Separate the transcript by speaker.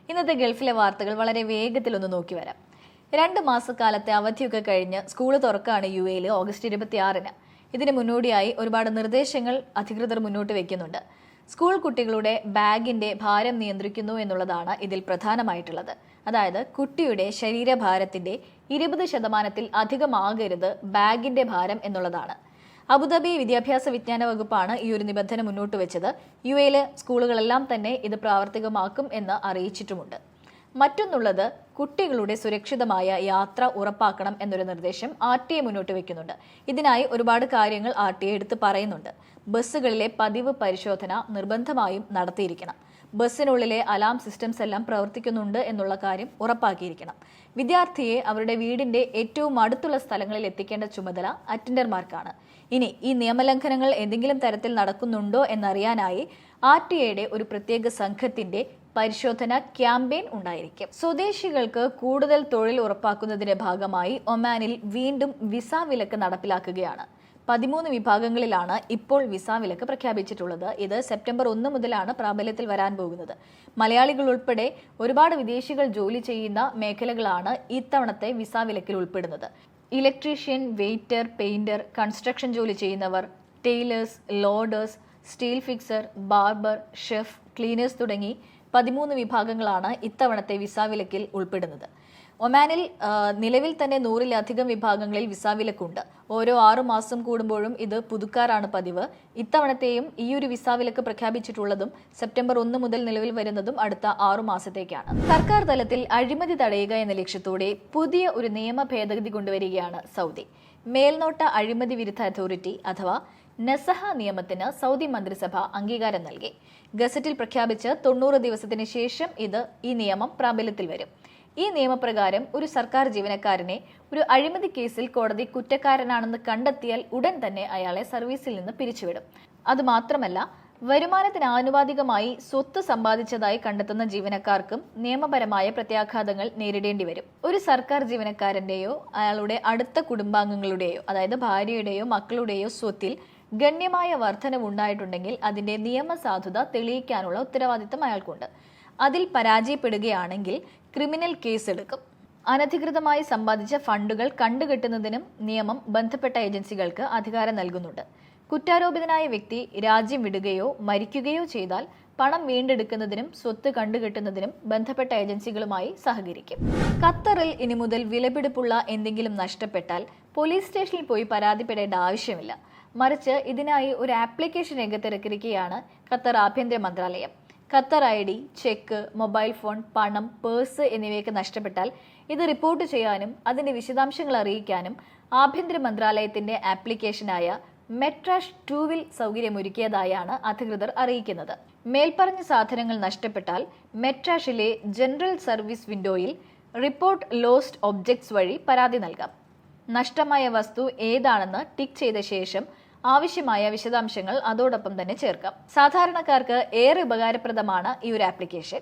Speaker 1: ഇന്നത്തെ ഗൾഫിലെ വാർത്തകൾ വളരെ വേഗത്തിലൊന്ന് നോക്കി വരാം. 2 മാസക്കാലത്തെ അവധിയൊക്കെ കഴിഞ്ഞ് സ്കൂൾ തുറക്കാണ് UAE ഓഗസ്റ്റ് 26-ന്. ഇതിന് മുന്നോടിയായി ഒരുപാട് നിർദ്ദേശങ്ങൾ അധികൃതർ മുന്നോട്ട് വയ്ക്കുന്നുണ്ട്. സ്കൂൾ കുട്ടികളുടെ ബാഗിന്റെ ഭാരം നിയന്ത്രിക്കുന്നു എന്നുള്ളതാണ് ഇതിൽ പ്രധാനമായിട്ടുള്ളത്. അതായത് കുട്ടിയുടെ ശരീരഭാരത്തിന്റെ 20% അധികമാകരുത് ബാഗിന്റെ ഭാരം എന്നുള്ളതാണ്. അബുദാബി വിദ്യാഭ്യാസ വിജ്ഞാന വകുപ്പാണ് ഈ ഒരു നിബന്ധന മുന്നോട്ട് വെച്ചത്. UAE സ്കൂളുകളെല്ലാം തന്നെ ഇത് പ്രാവർത്തികമാക്കും എന്ന് അറിയിച്ചിട്ടുമുണ്ട്. മറ്റൊന്നുള്ളത് കുട്ടികളുടെ സുരക്ഷിതമായ യാത്ര ഉറപ്പാക്കണം എന്നൊരു നിർദ്ദേശം RTA മുന്നോട്ട് വെക്കുന്നുണ്ട്. ഇതിനായി ഒരുപാട് കാര്യങ്ങൾ RTA എടുത്ത് പറയുന്നുണ്ട്. ബസ്സുകളിലെ പതിവ് പരിശോധന നിർബന്ധമായും നടത്തിയിരിക്കണം. ബസ്സിനുള്ളിലെ അലാം സിസ്റ്റംസ് എല്ലാം പ്രവർത്തിക്കുന്നുണ്ട് എന്നുള്ള കാര്യം ഉറപ്പാക്കിയിരിക്കണം. വിദ്യാർത്ഥിയെ അവരുടെ വീടിന്റെ ഏറ്റവും അടുത്തുള്ള സ്ഥലങ്ങളിൽ എത്തിക്കേണ്ട ചുമതല അറ്റൻഡർമാർക്കാണ്. ഇനി ഈ നിയമലംഘനങ്ങൾ എന്തെങ്കിലും തരത്തിൽ നടക്കുന്നുണ്ടോ എന്നറിയാനായി RTAയുടെ ഒരു പ്രത്യേക സംഘത്തിന്റെ പരിശോധന ക്യാമ്പയിൻ ഉണ്ടായിരിക്കും. സ്വദേശികൾക്ക് കൂടുതൽ തൊഴിൽ ഉറപ്പാക്കുന്നതിന്റെ ഭാഗമായി ഒമാനിൽ വീണ്ടും വിസ വിലക്ക് നടപ്പിലാക്കുകയാണ്. 13 വിഭാഗങ്ങളിലാണ് ഇപ്പോൾ വിസ വിലക്ക് പ്രഖ്യാപിച്ചിട്ടുള്ളത്. ഇത് സെപ്റ്റംബർ 1 മുതലാണ് പ്രാബല്യത്തിൽ വരാൻ പോകുന്നത്. മലയാളികൾ ഉൾപ്പെടെ ഒരുപാട് വിദേശികൾ ജോലി ചെയ്യുന്ന മേഖലകളാണ് ഇത്തവണത്തെ വിസ വിലക്കിൽ ഉൾപ്പെടുന്നത്. ഇലക്ട്രീഷ്യൻ, വെയിറ്റർ, പെയിന്റർ, കൺസ്ട്രക്ഷൻ ജോലി ചെയ്യുന്നവർ, Taylor's, loaders, steel fixer, barber, chef, cleaners തുടങ്ങി 13 വിഭാഗങ്ങളാണ് ഇത്തവണത്തെ വിസ വിലക്കിൽ ഉൾപ്പെടുന്നത്. ഒമാനിൽ നിലവിൽ തന്നെ 100-ലധികം വിഭാഗങ്ങളിൽ വിസ വിലക്കുണ്ട്. ഓരോ 6 മാസം കൂടുമ്പോഴും ഇത് പുതുക്കാറാണ് പതിവ്. ഇത്തവണത്തെയും ഈ ഒരു വിസ വിലക്ക് പ്രഖ്യാപിച്ചിട്ടുള്ളതും സെപ്റ്റംബർ 1 മുതൽ നിലവിൽ വരുന്നതും അടുത്ത 6 മാസത്തേക്കാണ്. സർക്കാർ തലത്തിൽ അഴിമതി തടയുക എന്ന ലക്ഷ്യത്തോടെ പുതിയ ഒരു നിയമ ഭേദഗതി കൊണ്ടുവരികയാണ് സൗദി. മേൽനോട്ട അഴിമതി വിരുദ്ധ അതോറിറ്റി അഥവാ നസഹ നിയമത്തിന് സൗദി മന്ത്രിസഭ അംഗീകാരം നൽകി. ഗസറ്റിൽ പ്രഖ്യാപിച്ച് 90 ദിവസത്തിന് ശേഷം ഈ നിയമം പ്രാബല്യത്തിൽ വരും. ഈ നിയമപ്രകാരം ഒരു സർക്കാർ ജീവനക്കാരനെ ഒരു അഴിമതി കേസിൽ കോടതി കുറ്റക്കാരനാണെന്ന് കണ്ടെത്തിയാൽ ഉടൻ തന്നെ അയാളെ സർവീസിൽ നിന്ന് പിരിച്ചുവിടും. അതുമാത്രമല്ല, വരുമാനത്തിന് ആനുപാതികമായി സ്വത്ത് സമ്പാദിച്ചതായി കണ്ടെത്തുന്ന ജീവനക്കാർക്കും നിയമപരമായ പ്രത്യാഘാതങ്ങൾ നേരിടേണ്ടി വരും. ഒരു സർക്കാർ ജീവനക്കാരന്റെയോ അയാളുടെ അടുത്ത കുടുംബാംഗങ്ങളുടെയോ അതായത് ഭാര്യയുടെയോ മക്കളുടെയോ സ്വത്തിൽ ഗണ്യമായ വർധനവുണ്ടായിട്ടുണ്ടെങ്കിൽ അതിന്റെ നിയമസാധുത തെളിയിക്കാനുള്ള ഉത്തരവാദിത്തം അയാൾക്കുണ്ട്. അതിൽ പരാജയപ്പെടുകയാണെങ്കിൽ ക്രിമിനൽ കേസ് എടുക്കും. അനധികൃതമായി സമ്പാദിച്ച ഫണ്ടുകൾ കണ്ടുകെട്ടുന്നതിനും നിയമം ബന്ധപ്പെട്ട ഏജൻസികൾക്ക് അധികാരം നൽകുന്നുണ്ട്. കുറ്റാരോപിതനായ വ്യക്തി രാജ്യം വിടുകയോ മരിക്കുകയോ ചെയ്താൽ പണം വീണ്ടെടുക്കുന്നതിനും സ്വത്ത് കണ്ടുകെട്ടുന്നതിനും ബന്ധപ്പെട്ട ഏജൻസികളുമായി സഹകരിക്കും. ഖത്തറിൽ ഇനി മുതൽ വിലപിടിപ്പുള്ള എന്തെങ്കിലും നഷ്ടപ്പെട്ടാൽ പോലീസ് സ്റ്റേഷനിൽ പോയി പരാതിപ്പെടേണ്ട ആവശ്യമില്ല. മറിച്ച് ഇതിനായി ഒരു ആപ്ലിക്കേഷൻ രംഗത്തിറക്കിയിരിക്കുകയാണ് ഖത്തർ ആഭ്യന്തര മന്ത്രാലയം. Qatar ID, check, mobile phone, പണം, പേഴ്സ് എന്നിവയൊക്കെ നഷ്ടപ്പെട്ടാൽ ഇത് റിപ്പോർട്ട് ചെയ്യാനും അതിന്റെ വിശദാംശങ്ങൾ അറിയിക്കാനും ആഭ്യന്തര മന്ത്രാലയത്തിന്റെ ആപ്ലിക്കേഷനായ മെട്രാഷ് 2-വിൽ സൗകര്യമൊരുക്കിയതായാണ് അധികൃതർ അറിയിക്കുന്നത്. മേൽപ്പറഞ്ഞ സാധനങ്ങൾ നഷ്ടപ്പെട്ടാൽ മെട്രാഷിലെ ജനറൽ സർവീസ് വിൻഡോയിൽ റിപ്പോർട്ട് ലോസ്റ്റ് ഒബ്ജക്ട്സ് വഴി പരാതി നൽകാം. നഷ്ടമായ വസ്തു ഏതാണെന്ന് ടിക്ക് ചെയ്ത ശേഷം ആവശ്യമായ വിശദാംശങ്ങൾ അതോടൊപ്പം തന്നെ ചേർക്കാം. സാധാരണക്കാർക്ക് ഏറെ ഉപകാരപ്രദമാണ് ഈ ഒരു ആപ്ലിക്കേഷൻ.